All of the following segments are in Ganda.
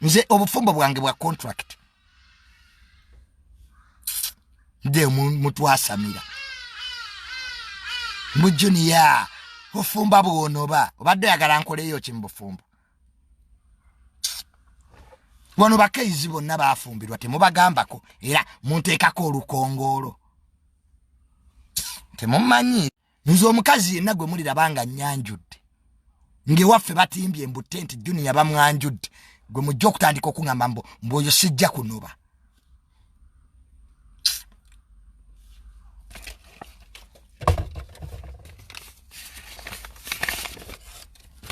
nze obufumbo bwange bwa contract nde mutwasamira mu Junior bufumba bwonoba obadde yagala nkoleyo kimbufumbo wano bakaizi bonna bafumbirwa temubagambako era munteekako olukongolo temumanyi nze omukazi yenna gwe mulirabanga nyanjudde ngewaffe batimbye embutte nti Junior bamwanjudde gwe mujja okutandika okuŋŋamba mboyo sijja kunoba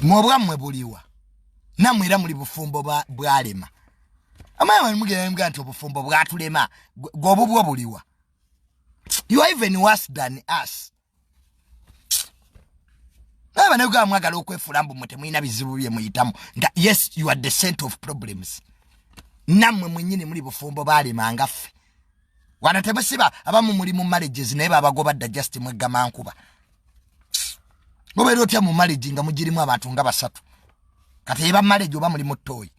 mwobwammwe buliwa nammwe era muli bufumbo bwalema amanya mugenda nti obufumbo bwatulema gw'obubwo buliwa. You are even worse than us. Aba naga mwagala okwefula mbu mutemuyina bizibu bye muyitamu nga yes you are the center of problems. Namwe mwenyine muri bufumbo balema ngaffe. Wanatemusiba abamu muri mu marriages naye babagoba da just mwegama nkuba. Gobe rotya mu marriage nga mugirimu abantu nga basatu. Kati eba marriage oba muri mutoyi.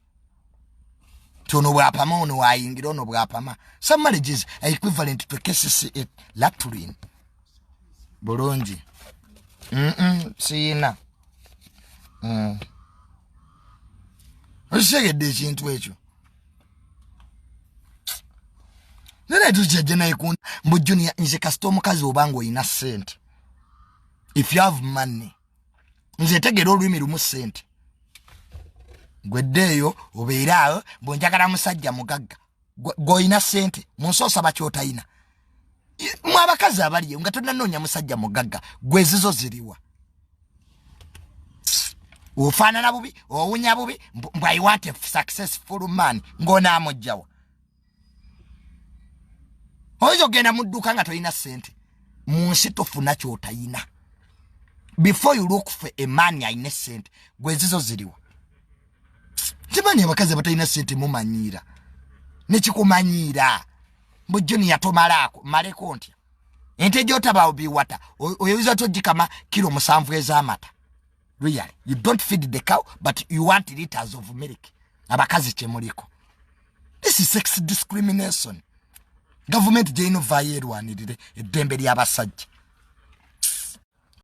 Tono bwapama ono wayingira ono bwapama. Some marriages are equivalent to cases latulin. Bulungi. Sina. Oshegedde ekintu ekyo. Nene tujja na ikunda mbu Junior nze kasito omukazi obango ina sente. If you have money, nze tegera olwimi lumu sente. Gweddeyo obeeraawo mbonjagala musajja mugagga. Goina sente munsosa bakyota ina. Mwabakazi abaliyo nga tonnanoonya musajja mugagga gwezizo ziriwa. Ufaanana bubi owunya bubi mbu I want a successful man ng'onaamugjawa. Oyinza ogenda mu dduuka nga tolina sente munsi tofuna kyotayina. Before you look for a man ayina sente gwezizo ziriwa. Timanyi abakazi abatalina sente mumanyiira nekikumanyiira mbu Junior tomalaako maleko ntya ente gy'otabaawo biwata oyinza togikama kilo 7 ez'amata. Really, you don't feed the cow but you want liters of milk. Abakazi kyemuliko. This is sex discrimination. Government jeno vayeru anirire eddembe ly'abasajja.